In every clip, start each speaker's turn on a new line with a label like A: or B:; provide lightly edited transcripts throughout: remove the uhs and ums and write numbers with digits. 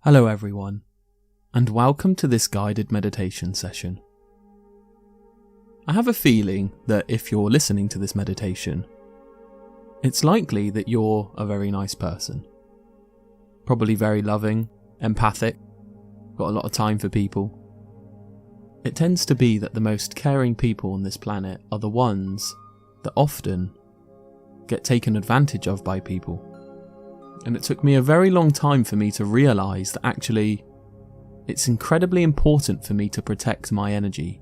A: Hello everyone, and welcome to this guided meditation session. I have a feeling that if you're listening to this meditation, it's likely that you're a very nice person. Probably very loving, empathic, got a lot of time for people. It tends to be that the most caring people on this planet are the ones that often get taken advantage of by people. And it took me a very long time for me to realise that actually it's incredibly important for me to protect my energy.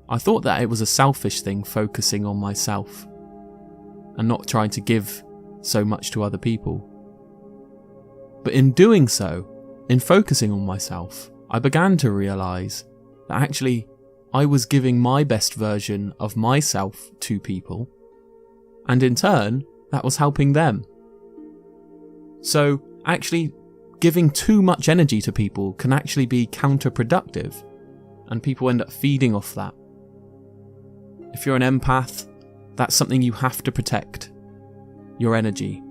A: I thought that it was a selfish thing focusing on myself and not trying to give so much to other people. But in doing so, in focusing on myself, I began to realise that actually I was giving my best version of myself to people, and in turn, that was helping them. So actually giving too much energy to people can actually be counterproductive, and people end up feeding off that. If you're an empath, that's something you have to protect, your energy.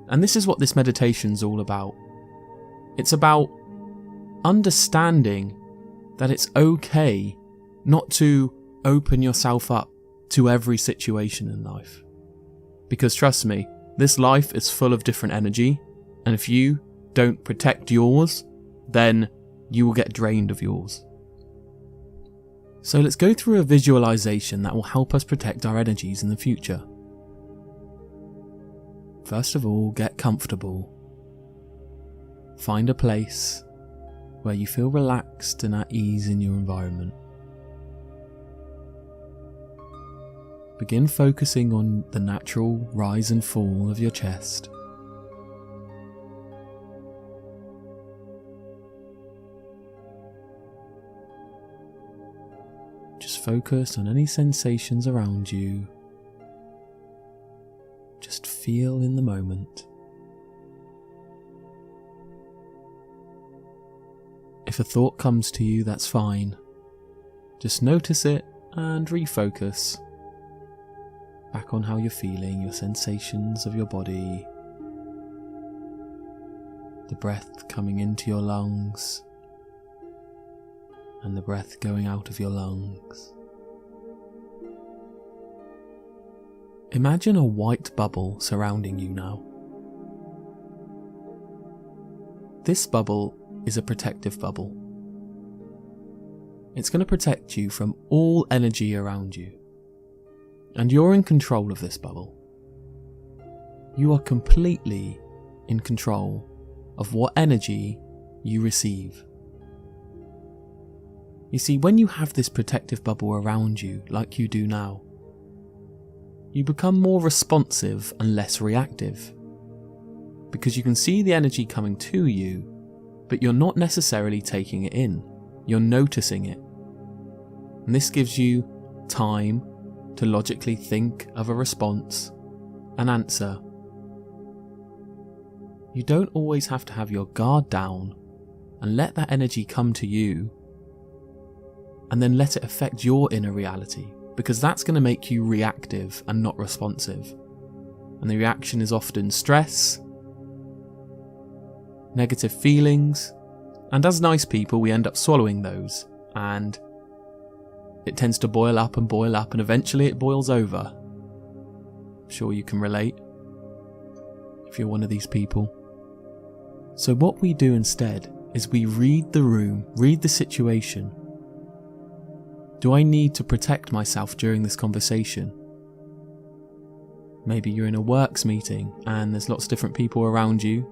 A: And this is what this meditation's all about. It's about understanding that it's okay not to open yourself up to every situation in life. Because trust me, this life is full of different energy, and if you don't protect yours, then you will get drained of yours. So let's go through a visualization that will help us protect our energies in the future. First of all, get comfortable. Find a place where you feel relaxed and at ease in your environment. Begin focusing on the natural rise and fall of your chest. Just focus on any sensations around you. Just feel in the moment. If a thought comes to you, that's fine. Just notice it and refocus back on how you're feeling, your sensations of your body, the breath coming into your lungs, and the breath going out of your lungs. Imagine a white bubble surrounding you now. This bubble is a protective bubble. It's going to protect you from all energy around you. And you're in control of this bubble. You are completely in control of what energy you receive. You see, when you have this protective bubble around you, like you do now, you become more responsive and less reactive. Because you can see the energy coming to you, but you're not necessarily taking it in. You're noticing it. And this gives you time to logically think of a response, an answer. You don't always have to have your guard down and let that energy come to you and then let it affect your inner reality, because that's going to make you reactive and not responsive. And the reaction is often stress, negative feelings, and as nice people we end up swallowing those, and it tends to boil up, and eventually it boils over. I'm sure you can relate if you're one of these people. So what we do instead is we read the room, read the situation. Do I need to protect myself during this conversation? Maybe you're in a works meeting and there's lots of different people around you.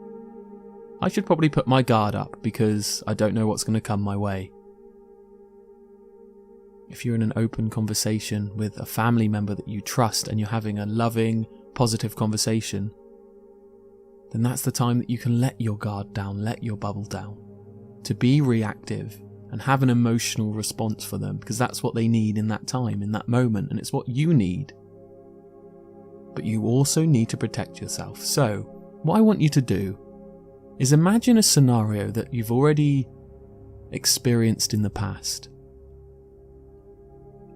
A: I should probably put my guard up because I don't know what's going to come my way. If you're in an open conversation with a family member that you trust and you're having a loving, positive conversation, then that's the time that you can let your guard down, let your bubble down, to be reactive and have an emotional response for them, because that's what they need in that time, in that moment, and it's what you need. But you also need to protect yourself. So, what I want you to do is imagine a scenario that you've already experienced in the past.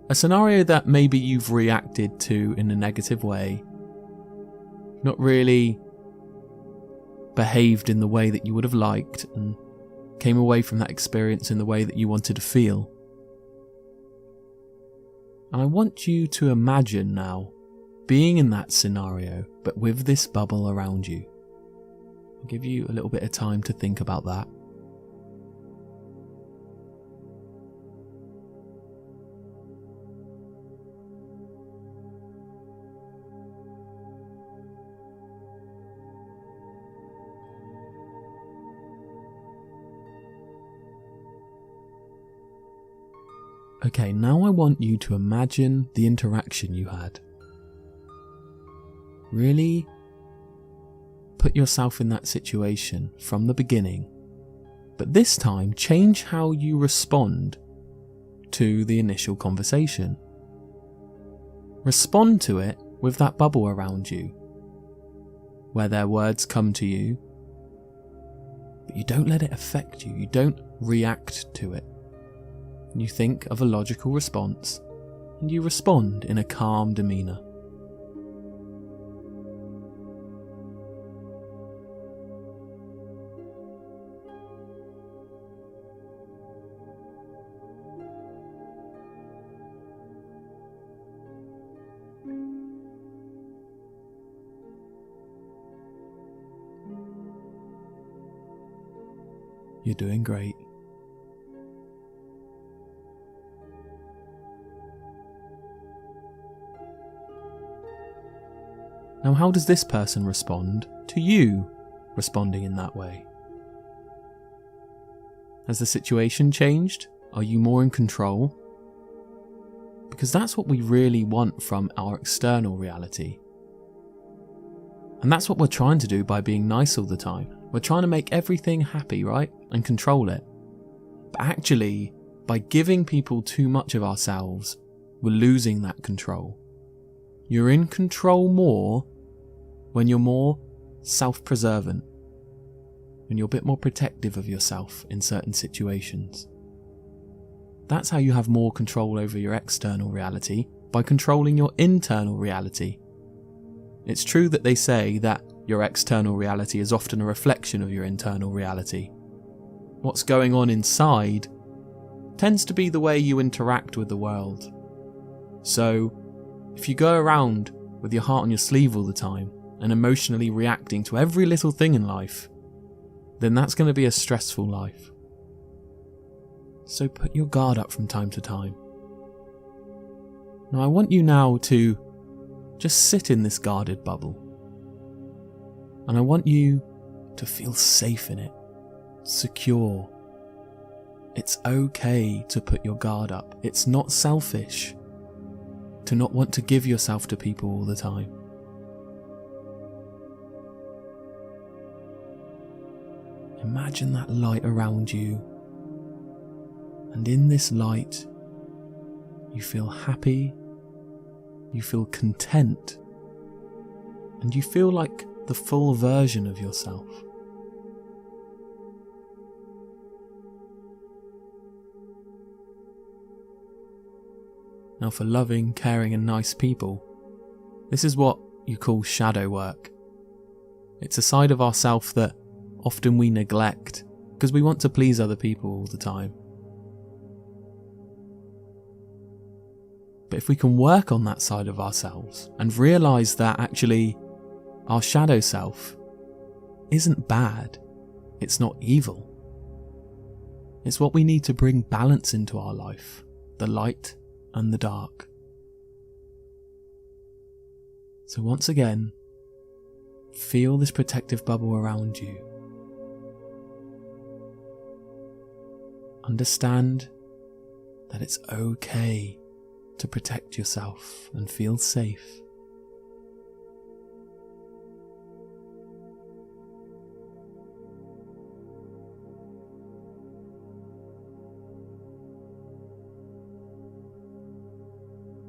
A: A scenario that maybe you've reacted to in a negative way, not really behaved in the way that you would have liked and came away from that experience in the way that you wanted to feel. And I want you to imagine now being in that scenario, but with this bubble around you. I'll give you a little bit of time to think about that. Okay, now I want you to imagine the interaction you had. Really put yourself in that situation from the beginning, but this time change how you respond to the initial conversation. Respond to it with that bubble around you, where their words come to you, but you don't let it affect you, you don't react to it. You think of a logical response, and you respond in a calm demeanour. You're doing great. Now, how does this person respond to you responding in that way? Has the situation changed? Are you more in control? Because that's what we really want from our external reality. And that's what we're trying to do by being nice all the time. We're trying to make everything happy, right? And control it. But actually, by giving people too much of ourselves, we're losing that control. You're in control more when you're more self-preservant, when you're a bit more protective of yourself in certain situations. That's how you have more control over your external reality, by controlling your internal reality. It's true that they say that your external reality is often a reflection of your internal reality. What's going on inside tends to be the way you interact with the world. So, if you go around with your heart on your sleeve all the time, and emotionally reacting to every little thing in life, then that's going to be a stressful life. So put your guard up from time to time. Now I want you now to just sit in this guarded bubble. And I want you to feel safe in it, secure. It's okay to put your guard up. It's not selfish to not want to give yourself to people all the time. Imagine that light around you, and in this light, you feel happy, you feel content, and you feel like the full version of yourself. Now for loving, caring and nice people, this is what you call shadow work. It's a side of ourself that often we neglect because we want to please other people all the time. But if we can work on that side of ourselves and realise that actually our shadow self isn't bad, it's not evil. It's what we need to bring balance into our life, the light and the dark. So once again, feel this protective bubble around you. Understand that it's okay to protect yourself and feel safe.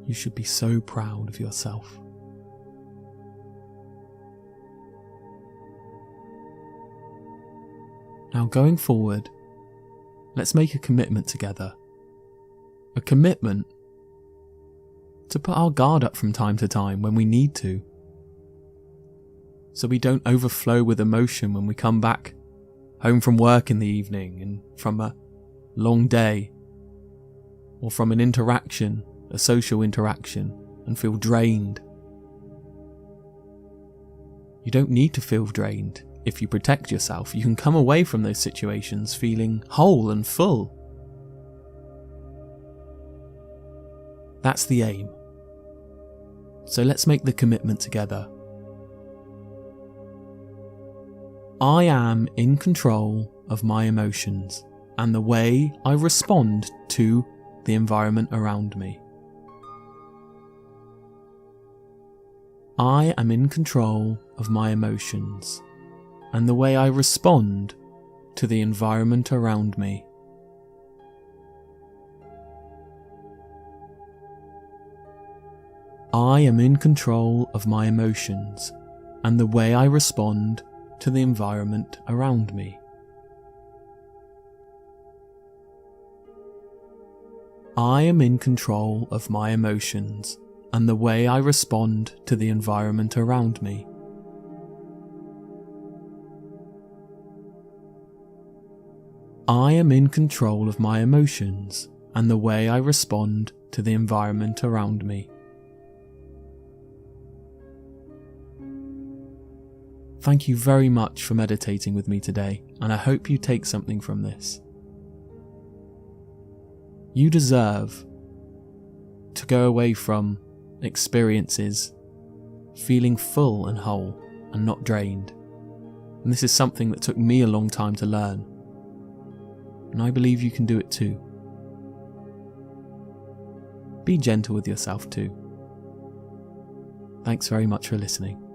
A: You should be so proud of yourself. Now going forward, let's make a commitment together. A commitment to put our guard up from time to time when we need to. so we don't overflow with emotion when we come back home from work in the evening and from a long day or from an interaction, a social interaction, and feel drained. You don't need to feel drained. If you protect yourself, you can come away from those situations feeling whole and full. That's the aim. So let's make the commitment together. I am in control of my emotions and the way I respond to the environment around me. I am in control of my emotions and the way I respond to the environment around me. I am in control of my emotions and the way I respond to the environment around me. I am in control of my emotions and the way I respond to the environment around me. I am in control of my emotions and the way I respond to the environment around me. Thank you very much for meditating with me today, and I hope you take something from this. You deserve to go away from experiences feeling full and whole and not drained. And this is something that took me a long time to learn. And I believe you can do it too. Be gentle with yourself too. Thanks very much for listening.